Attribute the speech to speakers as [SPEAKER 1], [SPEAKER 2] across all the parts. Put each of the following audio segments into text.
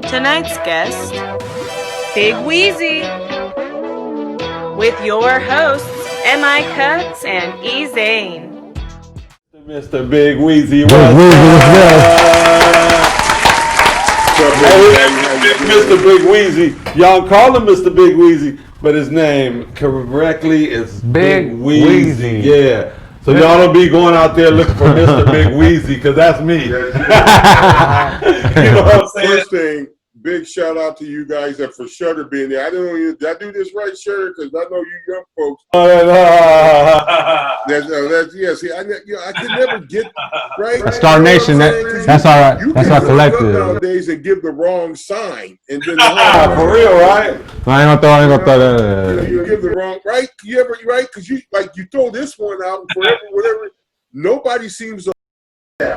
[SPEAKER 1] Tonight's guest, Bigg Weezy, with your hosts, M.I. Kutz and E. Zane.
[SPEAKER 2] Mr. Bigg Weezy,
[SPEAKER 3] what's up?
[SPEAKER 2] Mr. Bigg Weezy. Y'all call him Mr. Bigg Weezy, but his name correctly is Bigg Weezy. Yeah. So y'all don't be going out there looking for Mr. Bigg Weezy, because that's me. You know what I'm saying?
[SPEAKER 4] First thing, big shout out to you guys that for Shutter being there. I don't know, did I do this right, Shutter? Because I know you young folks. Yeah. See, I can never get right.
[SPEAKER 3] Star Nation. That's all right. That's our collective.
[SPEAKER 4] Nowadays, they give the wrong sign, and then
[SPEAKER 2] for real, right?
[SPEAKER 3] I ain't gonna throw that.
[SPEAKER 4] You give the wrong right. You ever right? Because you throw this one out forever, whatever. Nobody seems to.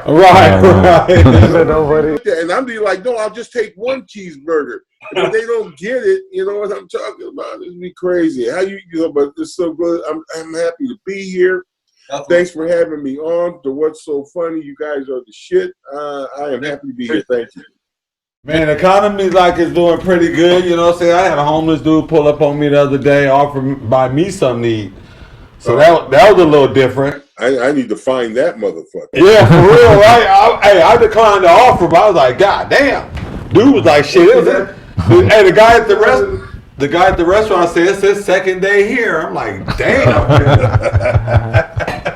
[SPEAKER 2] Right.
[SPEAKER 4] And I'm be like, no, I'll just take one cheeseburger. But they don't get it. You know what I'm talking about? It'd be crazy. How you know? But it's so good. I'm happy to be here. Thanks for having me on to What's So Funny. You guys are the shit. I am happy to be here. Thank you.
[SPEAKER 2] Man, the economy is doing pretty good. You know what I'm saying? I had a homeless dude pull up on me the other day, buy me something to eat. So that was a little different.
[SPEAKER 4] I need to find that motherfucker.
[SPEAKER 2] Yeah, for real, right? I declined the offer, but I was like, God damn. Dude was like, shit. Hey, the guy at the restaurant said it's his second day here. I'm like, damn.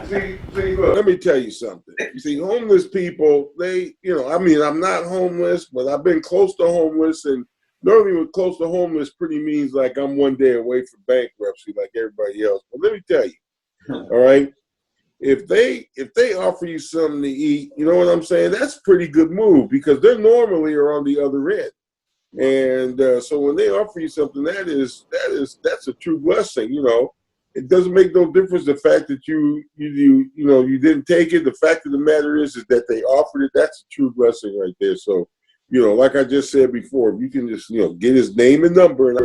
[SPEAKER 4] See, look, let me tell you something. You see, homeless people, I'm not homeless, but I've been close to homeless, and normally when close to homeless pretty means like I'm one day away from bankruptcy like everybody else. But let me tell you, all right, if they offer you something to eat, you know what I'm saying? That's a pretty good move because they normally are on the other end. And so when they offer you something, that's a true blessing. You know, it doesn't make no difference the fact that you didn't take it. The fact of the matter is that they offered it. That's a true blessing right there. So, you know, like I just said before, if you can just get his name and number, and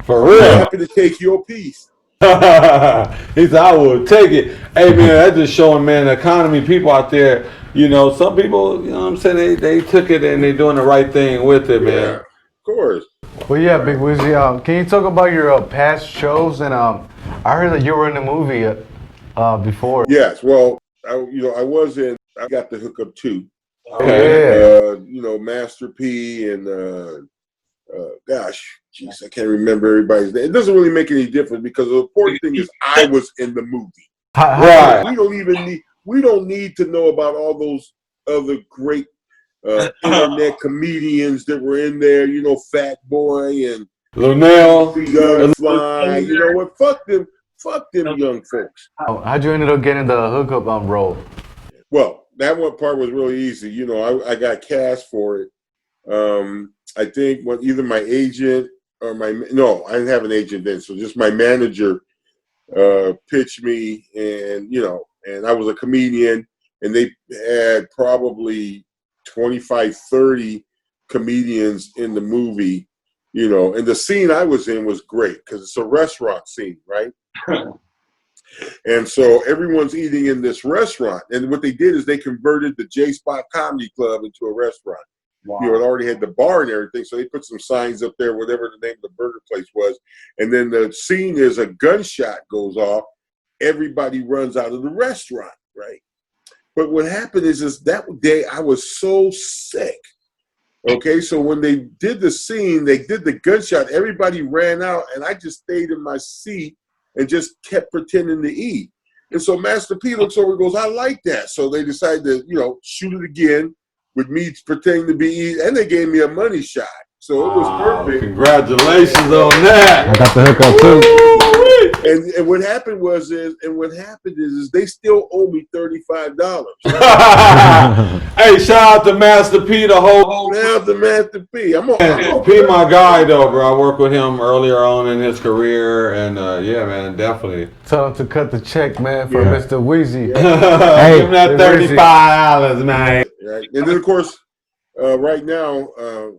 [SPEAKER 2] for real,
[SPEAKER 4] I'm happy to take your piece.
[SPEAKER 2] He said, I will take it. Hey, man, that's just showing, man, the economy, people out there, some people, you know what I'm saying, they took it and they're doing the right thing with it, man.
[SPEAKER 4] Yeah, of course.
[SPEAKER 3] Well, yeah, Bigg Weezy, can you talk about your past shows? And I heard that you were in a movie before.
[SPEAKER 4] Yes, well, I got the hookup too.
[SPEAKER 2] Okay.
[SPEAKER 4] Master P and I can't remember everybody's name. It doesn't really make any difference because the important thing is I was in the movie.
[SPEAKER 2] Right.
[SPEAKER 4] We don't need to know about all those other great internet comedians that were in there. Fat Boy and
[SPEAKER 2] Lunel.
[SPEAKER 4] Fly. You know what? Fuck them young folks.
[SPEAKER 3] How'd you end up getting the hookup role?
[SPEAKER 4] Well, that one part was really easy. I got cast for it. I think either my agent or I didn't have an agent then, so just my manager pitched me, and and I was a comedian, and they had probably 25, 30 comedians in the movie, and the scene I was in was great because it's a restaurant scene, right? And so everyone's eating in this restaurant, and what they did is they converted the J-Spot Comedy Club into a restaurant. Wow. It already had the bar and everything, so they put some signs up there, whatever the name of the burger place was. And then the scene is a gunshot goes off. Everybody runs out of the restaurant, right? But what happened is that day I was so sick. Okay, so when they did the scene, they did the gunshot, everybody ran out, and I just stayed in my seat and just kept pretending to eat. And so Master P looks over and goes, I like that. So they decided to, shoot it again with me pretending to be eating, and they gave me a money shot. So it was perfect.
[SPEAKER 2] Congratulations on that.
[SPEAKER 3] I got the hookup too.
[SPEAKER 4] And what happened is they still owe me $35.
[SPEAKER 2] Hey, shout out to Master P, the whole.
[SPEAKER 4] Shout out to Master P. I'm
[SPEAKER 2] P, my guy though, bro. I worked with him earlier on in his career, and yeah, man, definitely.
[SPEAKER 3] Tell him to cut the check, man, for Mr. Weezy.
[SPEAKER 2] Hey, give him that $35, man.
[SPEAKER 4] Right, and then of course, right now,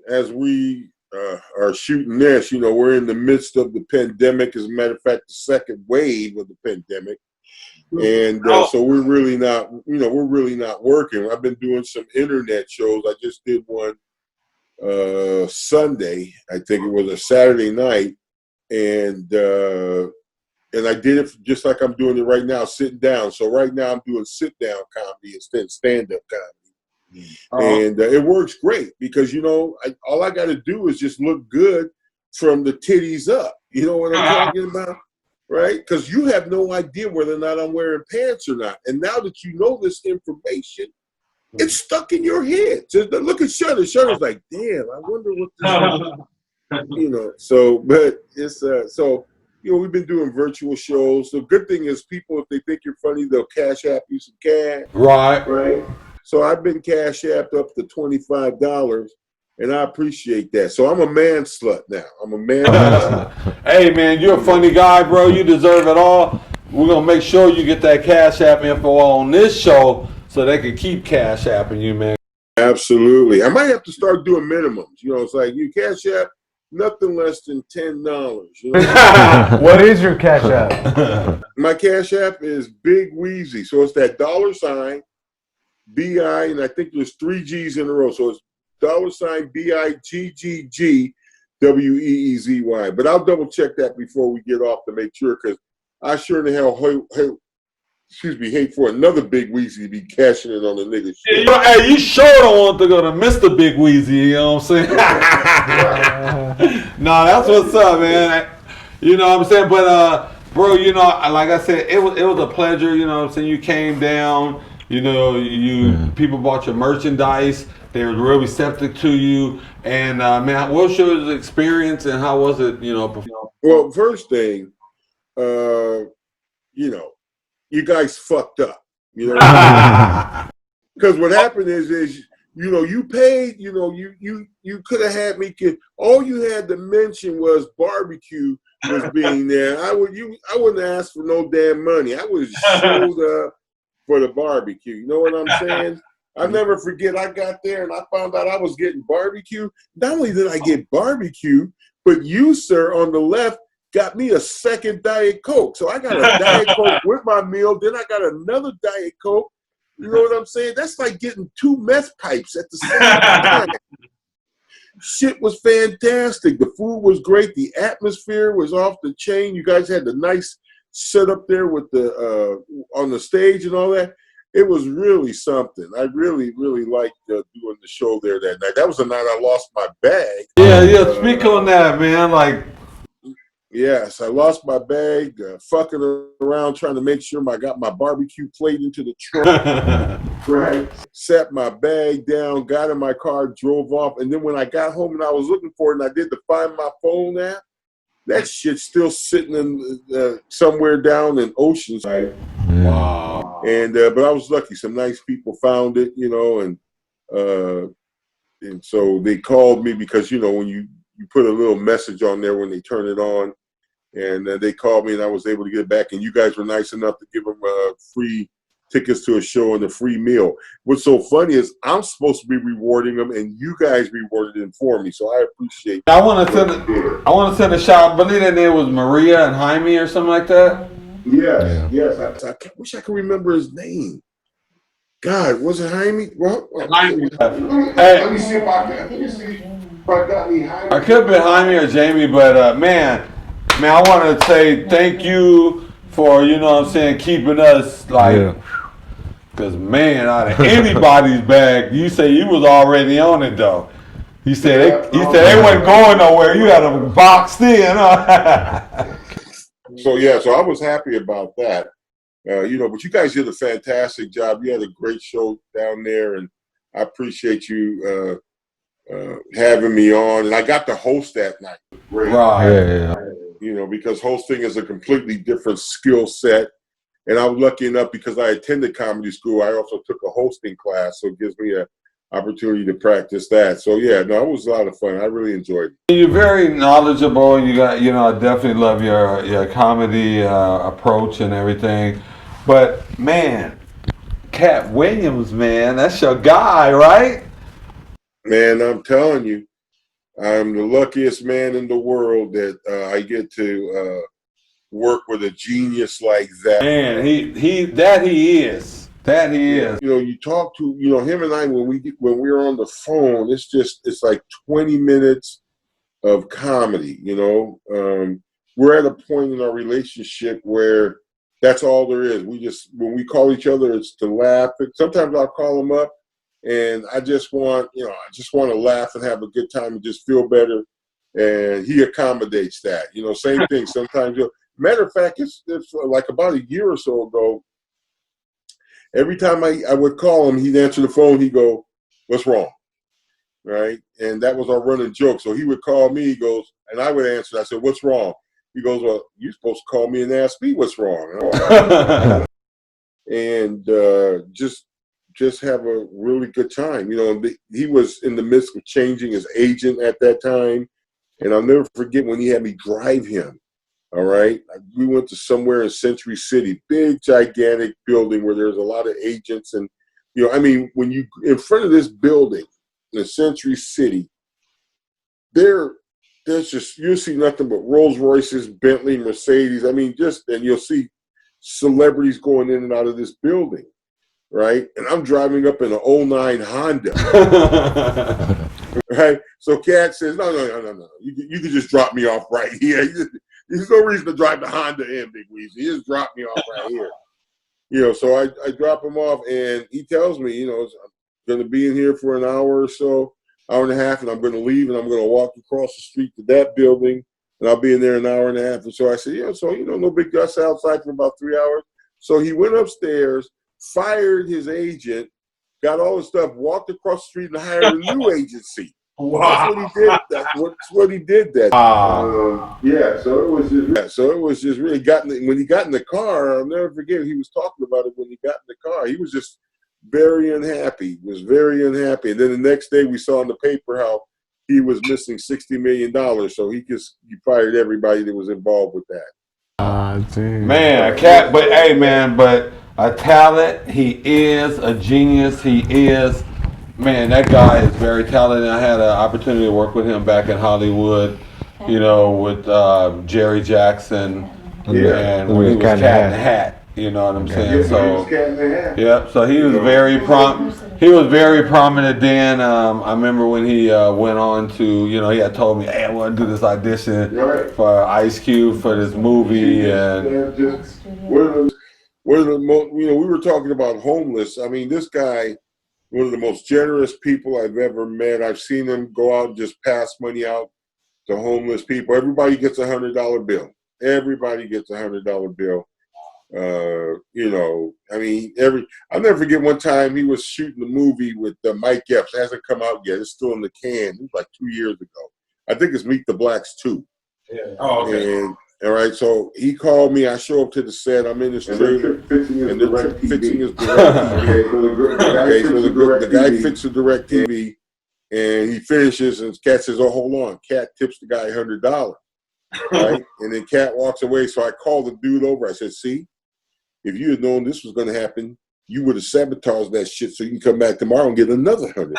[SPEAKER 4] as we are shooting this. You know, we're in the midst of the pandemic. As a matter of fact, the second wave of the pandemic. And so we're really not, we're really not working. I've been doing some internet shows. I just did one Sunday. I think it was a Saturday night. And I did it just like I'm doing it right now, sitting down. So right now I'm doing sit-down comedy instead of stand-up comedy. And it works great because, all I got to do is just look good from the titties up. You know what I'm talking about? Right? Because you have no idea whether or not I'm wearing pants or not. And now that you know this information, it's stuck in your head. So look at Shutter. Shutter's like, damn, I wonder what this so, but it's, we've been doing virtual shows. The good thing is people, if they think you're funny, they'll cash app you some cash. Right. So I've been cash apped up to $25. And I appreciate that. So I'm a man slut now. I'm a man slut.
[SPEAKER 2] Hey, man, you're a funny guy, bro. You deserve it all. We're going to make sure you get that Cash App info on this show so they can keep Cash Apping you, man.
[SPEAKER 4] Absolutely. I might have to start doing minimums. It's like you Cash App, nothing less than $10.
[SPEAKER 3] What is your Cash App?
[SPEAKER 4] My Cash App is Bigg Weezy. So it's that $, B-I, and I think there's 3 G's in a row. So it's $BIGGGWEEZY. But I'll double check that before we get off to make sure, because I sure in the hell hate for another Bigg Weezy to be cashing in on the nigga shit.
[SPEAKER 2] Hey, you sure don't want to go to Mr. Bigg Weezy, you know what I'm saying? No, that's what's up, man. You know what I'm saying? But bro, like I said, it was a pleasure, you know what I'm saying? You came down, people bought your merchandise. They were real receptive to you. And, man, what was your experience and how was it,
[SPEAKER 4] Well, first thing, you guys fucked up, because what happened is you paid, you could have had me all you had to mention was barbecue was being there. I wouldn't ask for no damn money. I would have showed up for the barbecue. You know what I'm saying? I never forget, I got there and I found out I was getting barbecue. Not only did I get barbecue, but you, sir, on the left, got me a second Diet Coke. So I got a Diet Coke with my meal. Then I got another Diet Coke. You know what I'm saying? That's like getting 2 meth pipes at the same time. Shit was fantastic. The food was great. The atmosphere was off the chain. You guys had the nice setup there with the on the stage and all that. It was really something. I really, really liked doing the show there that night. That was the night I lost my bag.
[SPEAKER 2] Yeah. Speak on that, man.
[SPEAKER 4] Yes, I lost my bag, fucking around trying to make sure I got my barbecue plate into the trunk. Right. Sat my bag down, got in my car, drove off, and then when I got home and I was looking for it and I did the Find My Phone app, that shit's still sitting in somewhere down in Oceanside.
[SPEAKER 2] Wow.
[SPEAKER 4] And but I was lucky. Some nice people found it, and so they called me because when you put a little message on there when they turn it on, and they called me and I was able to get it back. And you guys were nice enough to give them free tickets to a show and a free meal. What's so funny is I'm supposed to be rewarding them, and you guys rewarded them for me. So I appreciate.
[SPEAKER 2] I want to send a shout. I believe their name was Maria and Jaime or something like that.
[SPEAKER 4] Yes. I wish I could remember his name. God, was it Jaime? Well,
[SPEAKER 2] Jaime.
[SPEAKER 4] Let me see if I got any Jaime.
[SPEAKER 2] I could have been Jaime or Jamie, but man, I want to say thank you for keeping us because man, out of anybody's bag, you say you was already on it though. You said they wasn't going nowhere. You had them boxed in. Huh?
[SPEAKER 4] So I was happy about that. But you guys did a fantastic job. You had a great show down there, and I appreciate you having me on. And I got to host that night. Great.
[SPEAKER 2] Right. Yeah.
[SPEAKER 4] Because hosting is a completely different skill set. And I was lucky enough because I attended comedy school. I also took a hosting class, so it gives me an opportunity to practice that. So it was a lot of fun. I really enjoyed it.
[SPEAKER 2] You're very knowledgeable. You got, I definitely love your comedy approach and everything. But man, Katt Williams, man, that's your guy, right?
[SPEAKER 4] Man, I'm telling you, I'm the luckiest man in the world that I get to work with a genius like that.
[SPEAKER 2] Man, he is. That he is.
[SPEAKER 4] You know, you talk to, you know, him and I when we're on the phone, it's like 20 minutes of comedy. You know, we're at a point in our relationship where that's all there is. When we call each other, it's to laugh. Sometimes I'll call him up, and I just want to laugh and have a good time and just feel better. And he accommodates that. You know, same thing. Sometimes, matter of fact, it's like about a year or so ago. Every time I would call him, he'd answer the phone. He'd go, "What's wrong?" Right? And that was our running joke. So he would call me. He goes, and I would answer. I said, "What's wrong?" He goes, "Well, you're supposed to call me and ask me what's wrong." And just have a really good time. You know, he was in the midst of changing his agent at that time. And I'll never forget when he had me drive him. All right. We went to somewhere in Century City, big, gigantic building where there's a lot of agents. And, you know, I mean, when you in front of this building in Century City, there's just, you'll see nothing but Rolls Royces, Bentley, Mercedes. I mean, and you'll see celebrities going in and out of this building. Right. And I'm driving up in an 09 Honda. Right. So Katt says, no. You can just drop me off right here. There's no reason to drive the Honda in, Bigg Weezy. He just drop me off right here. You know, so I drop him off, and he tells me, you know, I'm going to be in here for an hour or so, hour and a half, and I'm going to leave, and I'm going to walk across the street to that building, and I'll be in there an hour and a half. And so I said, no big deal. I sat outside for about 3 hours. So he went upstairs, fired his agent, got all his stuff, walked across the street, and hired a new agency. Wow. That's what he did. Yeah. So it was just really when he got in the car. I'll never forget. He was talking about it when he got in the car. He was just very unhappy. And then the next day we saw in the paper how he was missing $60 million. So he fired everybody that was involved with that.
[SPEAKER 2] Man, Katt. But hey, man. But a talent. He is a genius. He is. Man, that guy is very talented. I had an opportunity to work with him back in Hollywood, you know, with Jerry Jackson, and when he was Katt in the Hat. You know what I'm saying? So, yeah. So he was very prominent then. I remember when he went on to, you know, he had told me, "Hey, I want to do this audition for Ice Cube for this movie," and
[SPEAKER 4] one of the most, you know, we were talking about homeless. I mean, this guy. One of the most generous people I've ever met. I've seen him go out and just pass money out to homeless people. Everybody gets $100 bill. Everybody gets $100 bill. You know, I mean, I'll never forget one time he was shooting a movie with Mike Epps. It hasn't come out yet. It's still in the can. It was like 2 years ago. I think it's Meet the Blacks 2. Yeah. Oh, okay. And all right, so he called me. I show up to the set. I'm in his trailer, and they're fixing his DirecTV. The guy fixes DirecTV, and he finishes, and Katt says, "Oh, hold on." Katt tips the guy $100, right? And then Katt walks away. So I called the dude over. I said, "See, if you had known this was going to happen, you would have sabotaged that shit so you can come back tomorrow and get another $100."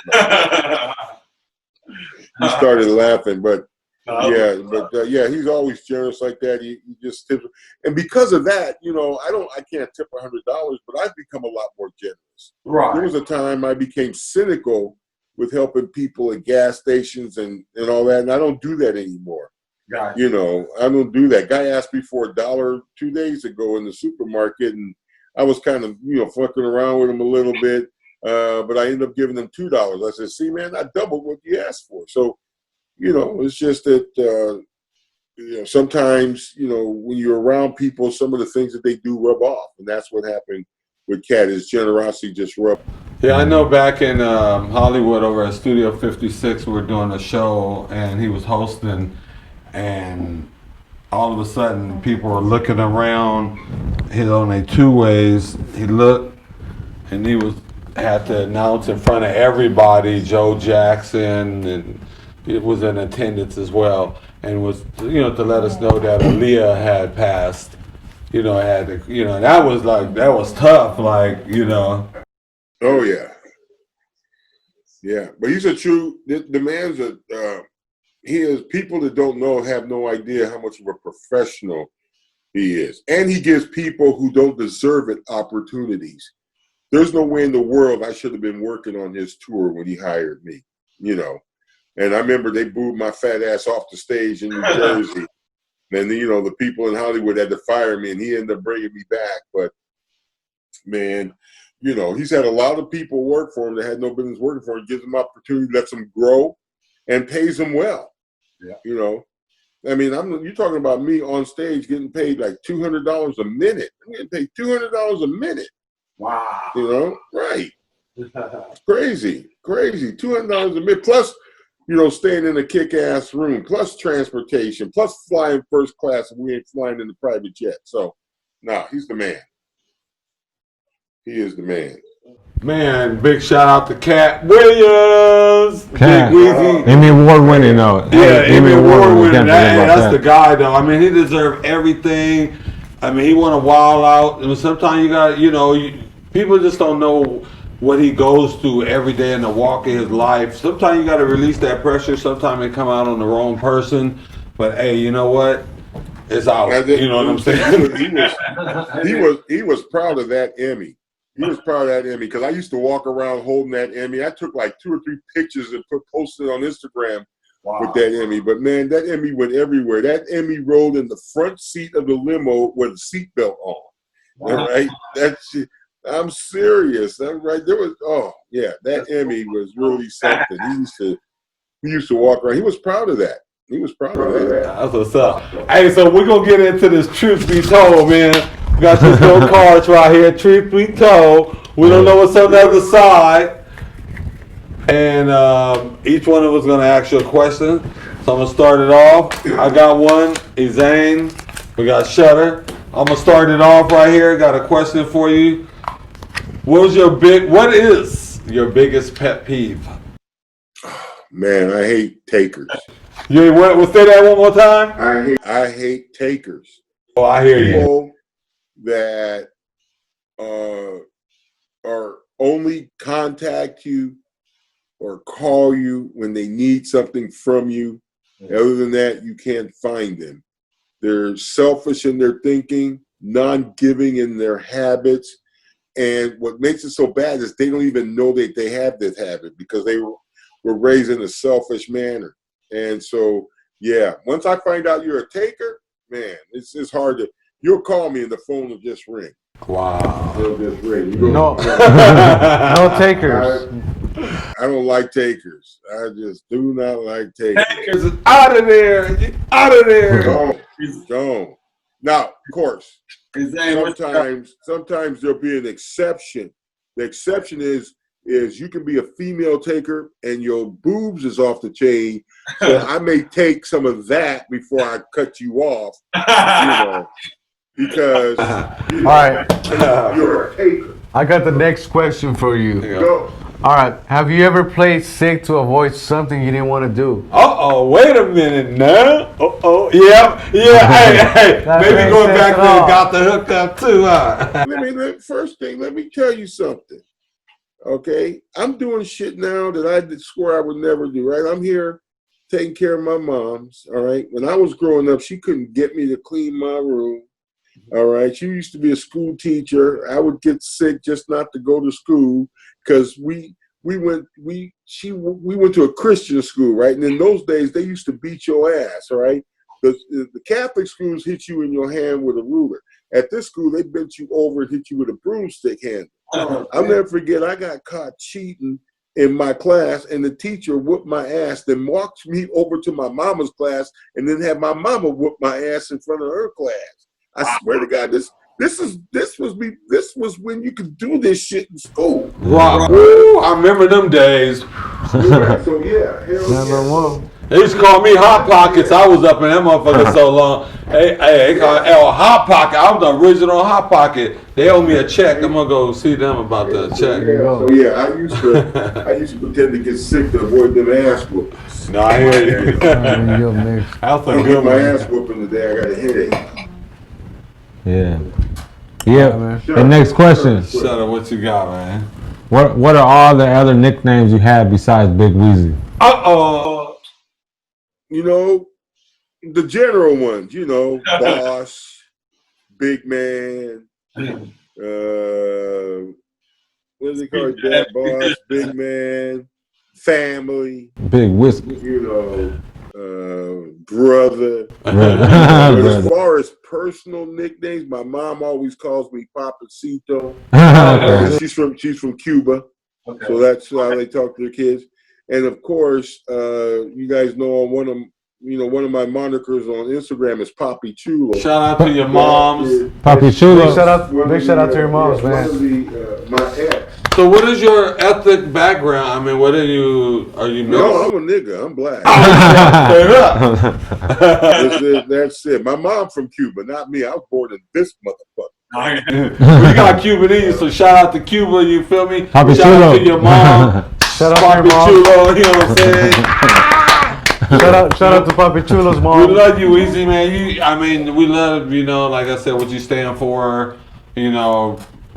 [SPEAKER 4] He started laughing, but. Yeah, he's always generous like that. He just tips, and because of that, you know, I can't tip $100, but I've become a lot more generous. Right. There was a time I became cynical with helping people at gas stations and all that, and I don't do that anymore. Gotcha. You know, I don't do that. Guy asked me for $1 2 days ago in the supermarket, and I was kind of, you know, fucking around with him a little bit, but I ended up giving him $2. I said, "See, man, I doubled what you asked for." So. You know, it's just that, you know, sometimes, you know, when you're around people, some of the things that they do rub off. And that's what happened with Katt. His generosity just rubbed.
[SPEAKER 2] Yeah, I know back in Hollywood over at Studio 56, we were doing a show and he was hosting. And all of a sudden, people were looking around. He's on a two ways. He looked and had to announce in front of everybody, Joe Jackson, and it was in attendance as well, and was, you know, to let us know that Aaliyah had passed. You know, and that was tough, like, you know.
[SPEAKER 4] Oh yeah, yeah. But he's the man's he is. People that don't know have no idea how much of a professional he is, and he gives people who don't deserve it opportunities. There's no way in the world I should have been working on his tour when he hired me, you know. And I remember they booed my fat ass off the stage in New Jersey. And, you know, the people in Hollywood had to fire me, and he ended up bringing me back. But, man, you know, he's had a lot of people work for him that had no business working for him. Gives them opportunity, lets them grow, and pays them well. Yeah. You know, I mean, you're talking about me on stage getting paid like $200 a minute. I'm getting paid $200 a minute.
[SPEAKER 2] Wow.
[SPEAKER 4] You know, right. Crazy. $200 a minute. Plus, you know, staying in a kick-ass room, plus transportation, plus flying first class, and we ain't flying in the private jet. So, he's the man. He is the man.
[SPEAKER 2] Man, big shout out to Katt Williams.
[SPEAKER 5] Katt.
[SPEAKER 2] Bigg Weezy.
[SPEAKER 5] Emmy Award winning though.
[SPEAKER 2] Yeah, Emmy Award winning. That's
[SPEAKER 5] that.
[SPEAKER 2] the guy though. I mean, he deserved everything. I mean, he want to wild out. And sometimes you got, you know, people just don't know what he goes through every day in the walk of his life. Sometimes you got to release that pressure. Sometimes it come out on the wrong person. But hey, you know what? It's out. You know what I'm saying?
[SPEAKER 4] He was proud of that Emmy. He was proud of that Emmy because I used to walk around holding that Emmy. I took like 2 or 3 pictures and posted on Instagram with that Emmy. But man, that Emmy went everywhere. That Emmy rolled in the front seat of the limo with a seatbelt on. Wow. Right? I'm serious. I'm right. That Emmy was really something. He used to walk around. He was proud of that.
[SPEAKER 2] That's what's up. Hey, so we're gonna get into this truth be told, man. We got these little cards right here. Truth be told, we don't know what's on the other side, and each one of us is gonna ask you a question. So I'm gonna start it off. I got one. Zane. We got Shutter. I'm gonna start it off right here. Got a question for you. What is your biggest pet peeve?
[SPEAKER 4] Man, I hate takers.
[SPEAKER 2] You want to say that one more time?
[SPEAKER 4] I hate takers.
[SPEAKER 2] Oh, I hear you.
[SPEAKER 4] People that are only contact you or call you when they need something from you. Other than that, you can't find them. They're selfish in their thinking, non-giving in their habits. And what makes it so bad is they don't even know that they have this habit because they were raised in a selfish manner. And so, yeah, once I find out you're a taker, man, it's hard to. You'll call me and the phone will just ring.
[SPEAKER 2] Wow.
[SPEAKER 4] It'll just ring.
[SPEAKER 3] No takers.
[SPEAKER 4] I don't like takers. I just do not like takers.
[SPEAKER 2] Takers is out of there. Get out of there.
[SPEAKER 4] Don't. Now, of course, sometimes there'll be an exception. The exception is you can be a female taker and your boobs is off the chain. So I may take some of that before I cut you off, because
[SPEAKER 3] all right,
[SPEAKER 4] you're a taker.
[SPEAKER 3] I got the next question for you.
[SPEAKER 4] Go.
[SPEAKER 3] All right, have you ever played sick to avoid something you didn't want to do?
[SPEAKER 2] Wait a minute now. Yeah. Hey. Maybe going back there and got the hookup too,
[SPEAKER 4] First thing, let me tell you something. Okay, I'm doing shit now that I swore I would never do, right? I'm here taking care of my mom's, all right? When I was growing up, she couldn't get me to clean my room, all right? She used to be a school teacher. I would get sick just not to go to school because we went to a Christian school, right? And in those days, they used to beat your ass, all right? The Catholic schools hit you in your hand with a ruler. At this school, they bent you over and hit you with a broomstick handle. I'll never forget, I got caught cheating in my class, and the teacher whooped my ass, then walked me over to my mama's class, and then had my mama whoop my ass in front of her class. I swear to God, this was when you could do this shit in school.
[SPEAKER 2] Wow. Woo, I remember them days.
[SPEAKER 4] So yeah, hell yeah.
[SPEAKER 2] They used to call me Hot Pockets. I was up in that motherfucker so long. Hey, they call it Hot Pocket. I was the original Hot Pocket. They owe me a check. I'm gonna go see them about the check.
[SPEAKER 4] So yeah, I used to pretend to get sick to avoid them ass whoopings.
[SPEAKER 2] No, I hear you.
[SPEAKER 4] I don't get my ass whooping today. I got a headache.
[SPEAKER 5] Yeah. The next question.
[SPEAKER 2] Shut up. What you got, man?
[SPEAKER 5] What are all the other nicknames you have besides Bigg Weezy?
[SPEAKER 4] you know, the general ones, you know, boss, big man, what do they call it? Dad, boss, big man, family,
[SPEAKER 5] Big whiskey.
[SPEAKER 4] you know, brother. But as far as personal nicknames, my mom always calls me Papacito. She's from Cuba, so that's how they talk to their kids. And of course, you guys know one of my monikers on Instagram is Papi Chulo.
[SPEAKER 2] Shout out to your moms.
[SPEAKER 5] Papi Chulo.
[SPEAKER 3] Big shout out to your moms, man.
[SPEAKER 4] My ex.
[SPEAKER 2] So what is your ethnic background? I mean, what are you mixed?
[SPEAKER 4] No, I'm a nigga. I'm black. That's it. My mom from Cuba, not me. I was born in this motherfucker.
[SPEAKER 2] We got Cuban in you, so shout out to Cuba. You feel me?
[SPEAKER 5] Papi
[SPEAKER 2] Shout
[SPEAKER 5] Chulo.
[SPEAKER 2] out to your mom.
[SPEAKER 3] Shout out to
[SPEAKER 2] Papi
[SPEAKER 3] your mom.
[SPEAKER 2] Chulo. You know what I'm saying?
[SPEAKER 3] Shout out to Papi Chulo's mom.
[SPEAKER 2] We love you, Weezy, man. We love, like I said, what you stand for.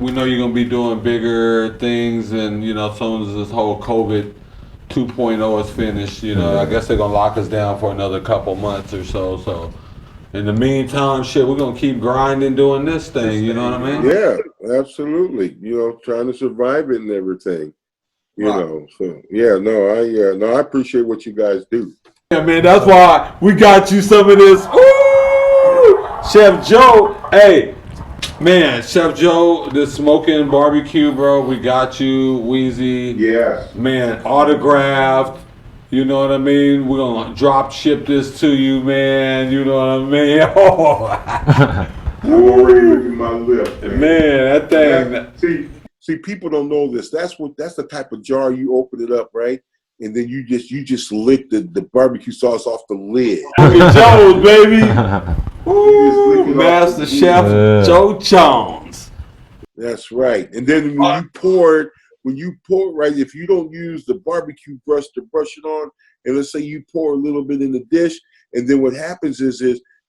[SPEAKER 2] We know you're going to be doing bigger things, and, as soon as this whole COVID 2.0 is finished, I guess they're going to lock us down for another couple months or so. So, in the meantime, we're going to keep grinding doing this thing, you know what I mean?
[SPEAKER 4] Yeah, absolutely. Trying to survive it and everything. So, I appreciate what you guys do.
[SPEAKER 2] Yeah, man, that's why we got you some of this. Ooh! Chef Joe, hey, man, Chef Joe, the smoking barbecue, bro. We got you, Weezy.
[SPEAKER 4] Yes.
[SPEAKER 2] Man, autographed. You know what I mean? We're going to drop ship this to you, man. You know what I mean? Oh.
[SPEAKER 4] I'm already licking my lip.
[SPEAKER 2] Man, that thing.
[SPEAKER 4] See, people don't know this. That's the type of jar you open it up, right? And then you just lick the barbecue sauce off the lid.
[SPEAKER 2] Joe's, baby. Ooh, Master Chef Joe Jones.
[SPEAKER 4] That's right. And then when you pour, right, if you don't use the barbecue brush to brush it on, and let's say you pour a little bit in the dish, and then what happens is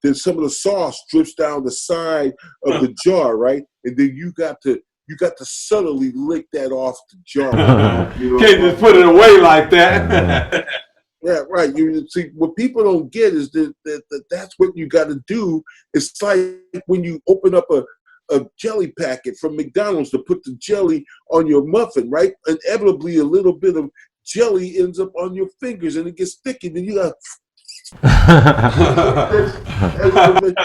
[SPEAKER 4] then some of the sauce drips down the side of the jar, right? And then you got to subtly lick that off the jar.
[SPEAKER 2] Can't just put it away like that.
[SPEAKER 4] Yeah, right. You see, what people don't get is that's what you got to do. It's like when you open up a jelly packet from McDonald's to put the jelly on your muffin, right? Inevitably, a little bit of jelly ends up on your fingers and it gets sticky. Then you got.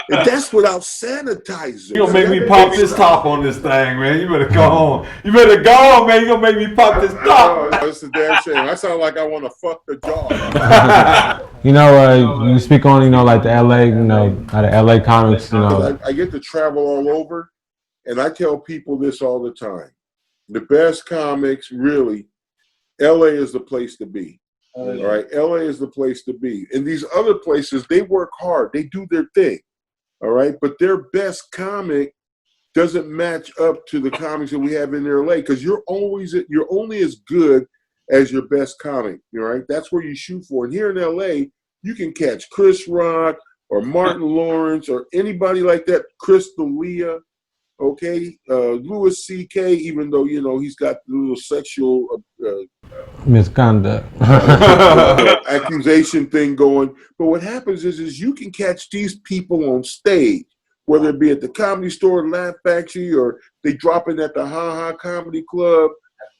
[SPEAKER 4] That's without sanitizer.
[SPEAKER 2] You're gonna make me pop this top on this thing, man. You better go home. You better go home, man. You're gonna make me pop this top.
[SPEAKER 4] That's a damn shame. I sound like I want to fuck the jaw.
[SPEAKER 5] You speak on, like the LA, the LA comics,
[SPEAKER 4] I get to travel all over, and I tell people this all the time. The best comics, really, LA is the place to be. All right, LA is the place to be. And these other places, they work hard. They do their thing. All right, but their best comic doesn't match up to the comics that we have in LA because you're only as good as your best comic. All right, that's where you shoot for. And here in LA, you can catch Chris Rock or Martin Lawrence or anybody like that, Chris D'Elia. Okay, Louis C.K., even though, he's got the little sexual
[SPEAKER 5] misconduct
[SPEAKER 4] accusation thing going. But what happens is you can catch these people on stage, whether it be at the Comedy Store, Laugh Factory, or they drop in at the Ha Ha Comedy Club,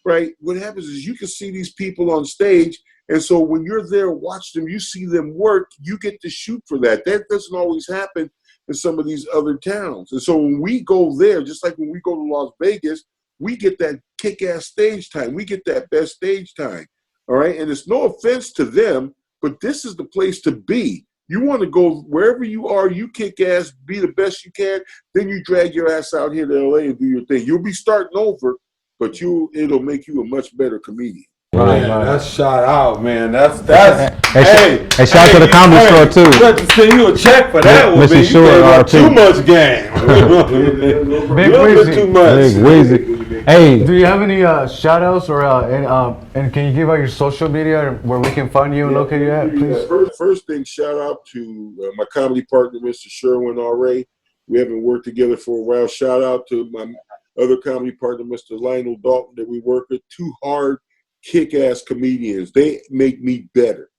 [SPEAKER 4] right? What happens is you can see these people on stage, and so when you're there, watch them, you see them work, you get to shoot for that. That doesn't always happen in some of these other towns. And so when we go there, just like when we go to Las Vegas, we get that kick-ass stage time. We get that best stage time, all right? And it's no offense to them, but this is the place to be. You want to go wherever you are, you kick ass, be the best you can, then you drag your ass out here to LA and do your thing. You'll be starting over, but it'll make you a much better comedian.
[SPEAKER 2] Right. That's shout out, man. That's
[SPEAKER 5] hey, shout out to the Comedy Store too.
[SPEAKER 2] You have to send you a check for that one, man. You got too much game.
[SPEAKER 3] Big Weezy.
[SPEAKER 2] Too much.
[SPEAKER 5] Big Weezy. Hey,
[SPEAKER 3] do you have any shout outs or and can you give out your social media where we can find you and locate you at, please?
[SPEAKER 4] First thing, shout out to my comedy partner, Mr. Sherwin R.A. We haven't worked together for a while. Shout out to my other comedy partner, Mr. Lionel Dalton, that we work with. Two hard, kick-ass comedians. They make me better.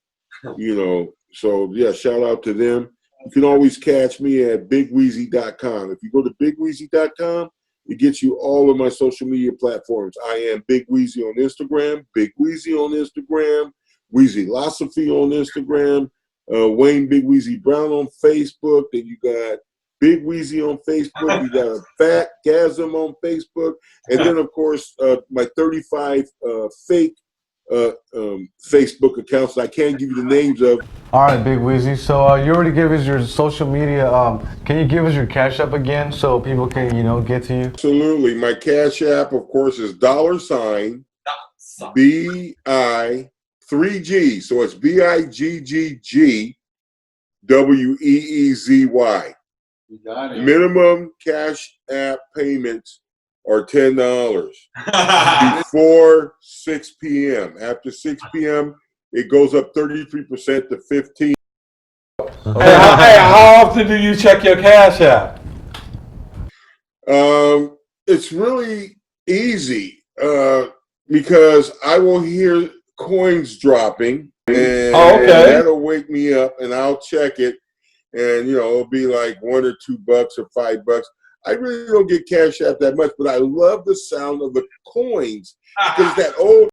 [SPEAKER 4] So yeah, shout out to them. You can always catch me at BiggWeezy.com. If you go to BiggWeezy.com, it gets you all of my social media platforms. I am Bigg Weezy on Instagram, Bigg Weezy on Instagram, Weezylosophy on Instagram, Wayne Bigg Weezy Brown on Facebook. Then you got Bigg Weezy on Facebook. You got Fat Gasm on Facebook. And then, of course, my 35 fake Facebook accounts I can't give you the names of.
[SPEAKER 3] All right, Bigg Weezy. So you already gave us your social media. Can you give us your Cash App again so people can, get to you?
[SPEAKER 4] Absolutely. My Cash App, of course, is $BI3G. So it's BIGGGWEEZY.
[SPEAKER 2] You got it.
[SPEAKER 4] Minimum Cash App payments are $10 before 6 p.m. After 6 p.m., it goes up 33% to 15%.
[SPEAKER 2] Hey, how often do you check your Cash App?
[SPEAKER 4] It's really easy because I will hear coins dropping, and that'll wake me up, and I'll check it, and it'll be like $1 or $2 or $5. I really don't get Cash App that much, but I love the sound of the coins because that old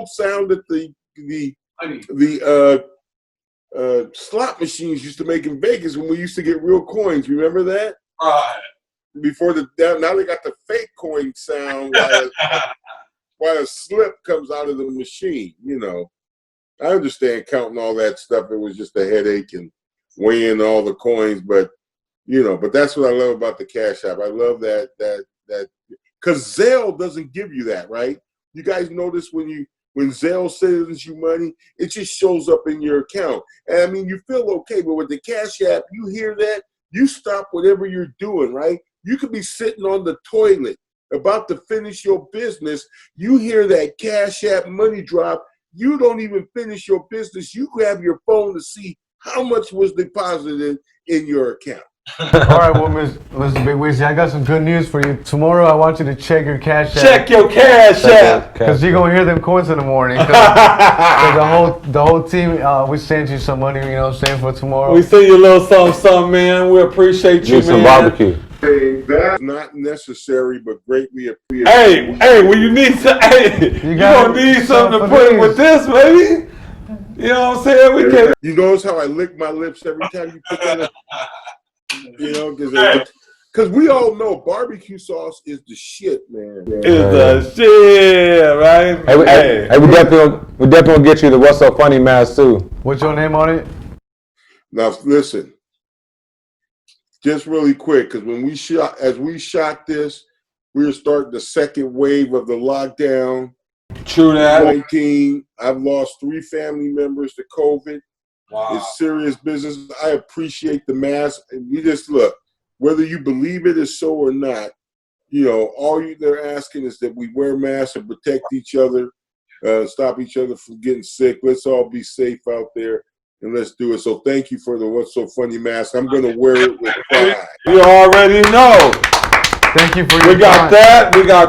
[SPEAKER 4] sound that the slot machines used to make in Vegas when we used to get real coins. Remember that? Before now they got the fake coin sound while a slip comes out of the machine. I understand counting all that stuff. It was just a headache and weighing all the coins, but that's what I love about the Cash App. I love that because Zelle doesn't give you that, right? You guys notice when Zelle sends you money, it just shows up in your account. And I mean, you feel okay, but with the Cash App, you hear that, you stop whatever you're doing, right? You could be sitting on the toilet about to finish your business. You hear that Cash App money drop. You don't even finish your business. You grab your phone to see how much was deposited in your account.
[SPEAKER 3] All right, well, Mr. Bigg Weezy, I got some good news for you. Tomorrow, I want you to check your Cash App.
[SPEAKER 2] Check your Cash App.
[SPEAKER 3] Because you're going to hear them coins in the morning. Cause the whole team, we sent you some money, for tomorrow.
[SPEAKER 2] We send you a little something, man. We appreciate you, man.
[SPEAKER 5] Some barbecue.
[SPEAKER 4] Hey, that's not necessary, but greatly appreciated.
[SPEAKER 2] Hey, when you need some, you're going to need something to put with this, baby. You know what I'm saying? We can.
[SPEAKER 4] You notice how I lick my lips every time you put that in? Because we all know barbecue sauce is the shit, man.
[SPEAKER 2] It's the shit, right?
[SPEAKER 5] Hey, we definitely gonna get you the What's So Funny mask too.
[SPEAKER 3] What's your name on it?
[SPEAKER 4] Now listen, just really quick, because as we shot this, we were starting the second wave of the lockdown.
[SPEAKER 2] True that.
[SPEAKER 4] 19. I've lost 3 family members to COVID. Wow. It's serious business. I appreciate the mask. And you just look, whether you believe it is so or not, all they're asking is that we wear masks and protect each other, stop each other from getting sick. Let's all be safe out there, and let's do it. So thank you for the What's So Funny mask. I'm going to wear it with pride.
[SPEAKER 2] You already know.
[SPEAKER 3] Thank you for your
[SPEAKER 2] We got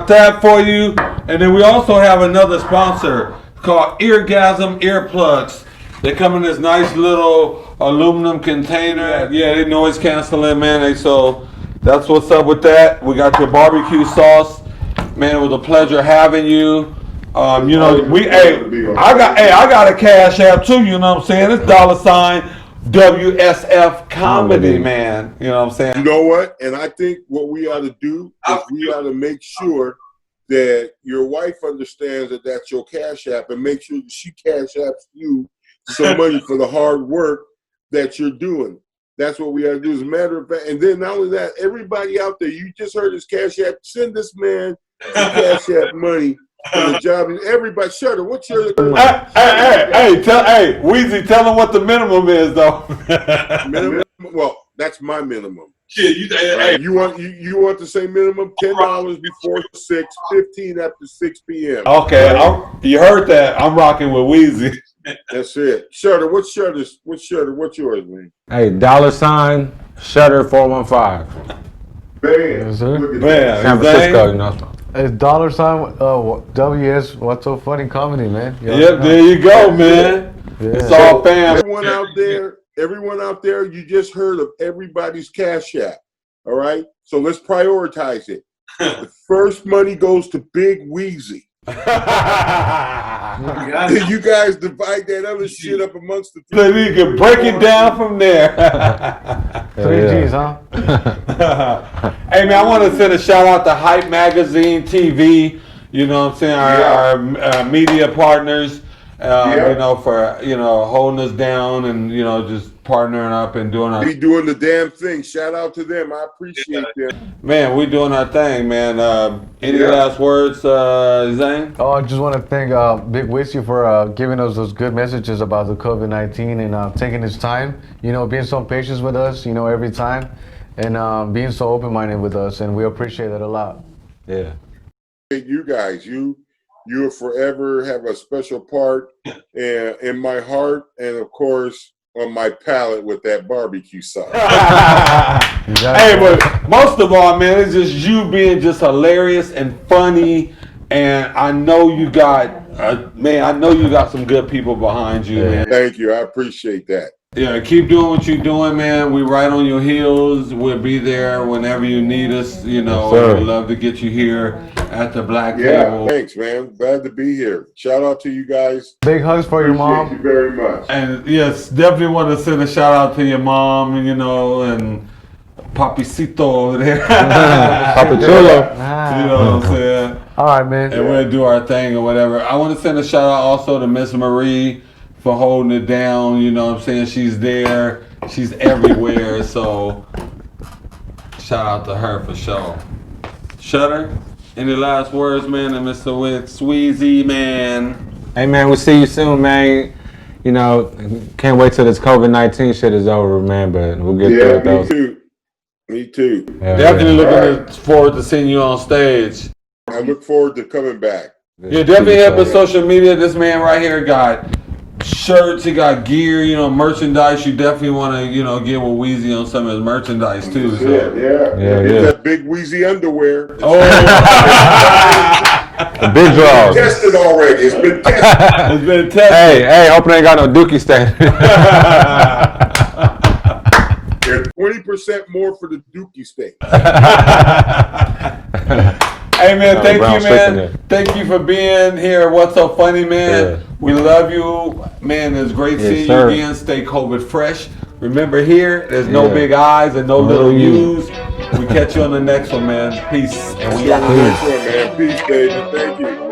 [SPEAKER 2] that for you. And then we also have another sponsor called Eargasm Earplugs. They come in this nice little aluminum container. Yeah, they noise canceling, man. So that's what's up with that. We got your barbecue sauce. Man, it was a pleasure having you. I got a Cash App too, you know what I'm saying? It's $WSF Comedy, man. You know what I'm saying?
[SPEAKER 4] You know what? And I think what we ought to do is we ought to make sure that your wife understands that that's your Cash App, and make sure that she Cash Apps you some money for the hard work that you're doing. That's what we got to do. As a matter of fact, and then not only that, everybody out there, you just heard his Cash App. Send this man some Cash App money for the job. And everybody, Shutter, what's your?
[SPEAKER 2] Hey, Weezy, tell him what the minimum is, though.
[SPEAKER 4] Minimum? Well, that's my minimum. Yeah, you want the same minimum? $10 before 6, 15 after 6 p.m.
[SPEAKER 2] Okay, right? You heard that. I'm rocking with Weezy.
[SPEAKER 4] That's it. Shutter, what's yours, man?
[SPEAKER 5] Hey, $Shutter 415.
[SPEAKER 4] Bam.
[SPEAKER 5] San Francisco,
[SPEAKER 3] It's $WS What's So Funny Comedy, man.
[SPEAKER 2] Yep, there you go, man. It's all fam.
[SPEAKER 4] Everyone out there, you just heard of everybody's Cash App. All right, so let's prioritize it. The first money goes to Bigg Weezy. You guys divide that other shit up amongst the three.
[SPEAKER 2] So you can break it down from there.
[SPEAKER 3] 3 G's, huh?
[SPEAKER 2] Hey man, I want to send a shout out to Hype Magazine TV. You know what I'm saying? Our media partners. You know, for holding us down and just partnering up and doing our.
[SPEAKER 4] We doing the damn thing. Shout out to them. I appreciate them.
[SPEAKER 2] Man, we doing our thing, man. Any last words, Zane?
[SPEAKER 3] Oh, I just want to thank Bigg Weezy for giving us those good messages about the COVID-19 and taking his time. Being so patient with us. Every time, and being so open-minded with us, and we appreciate that a lot.
[SPEAKER 2] Yeah.
[SPEAKER 4] You guys, you will forever have a special part in my heart, and of course on my palate with that barbecue sauce.
[SPEAKER 2] Hey, but most of all, man, it's just you being just hilarious and funny, and I know you got some good people behind you, man.
[SPEAKER 4] Thank you, I appreciate that.
[SPEAKER 2] Yeah, keep doing what you're doing, man. We right on your heels. We'll be there whenever you need us. We'd love to get you here at the Black Table.
[SPEAKER 4] Thanks, man. Glad to be here. Shout out to you guys.
[SPEAKER 3] Big hugs for your mom.
[SPEAKER 4] Thank you very much.
[SPEAKER 2] And yes, definitely want to send a shout out to your mom, and Papicito over there.
[SPEAKER 5] Papachulo.
[SPEAKER 2] You know what I'm saying?
[SPEAKER 3] All right, man.
[SPEAKER 2] And we'll do our thing or whatever. I want to send a shout out also to Miss Marie for holding it down. You know what I'm saying? She's there. She's everywhere. So shout out to her for sure. Shutter, any last words, man? And Mr. Weezy, man.
[SPEAKER 5] Hey man, we'll see you soon, man. Can't wait till this COVID-19 shit is over, man. But we'll get through it though.
[SPEAKER 4] Me too.
[SPEAKER 2] Definitely looking forward to seeing you on stage.
[SPEAKER 4] I look forward to coming back.
[SPEAKER 2] Yeah, definitely help with social media. This man right here got shirts, he got gear, merchandise. You definitely want to, get with Weezy on some of his merchandise too. So.
[SPEAKER 4] Get that Bigg Weezy underwear.
[SPEAKER 2] Oh,
[SPEAKER 5] the big draws.
[SPEAKER 4] Tested already. It's been tested.
[SPEAKER 2] It's been tested.
[SPEAKER 5] Hey, hope it ain't got no dookie stand.
[SPEAKER 4] There's 20% more for the dookie steak.
[SPEAKER 2] Hey man, thank you, man. Thank you for being here. What's so funny, man?
[SPEAKER 5] Yeah.
[SPEAKER 2] We love you, man. It's great seeing you again. Stay COVID fresh. Remember, here there's no big I's and no little U's. We catch you on the next one, man. Peace.
[SPEAKER 4] And we got the next one, man. Peace, baby. Thank you.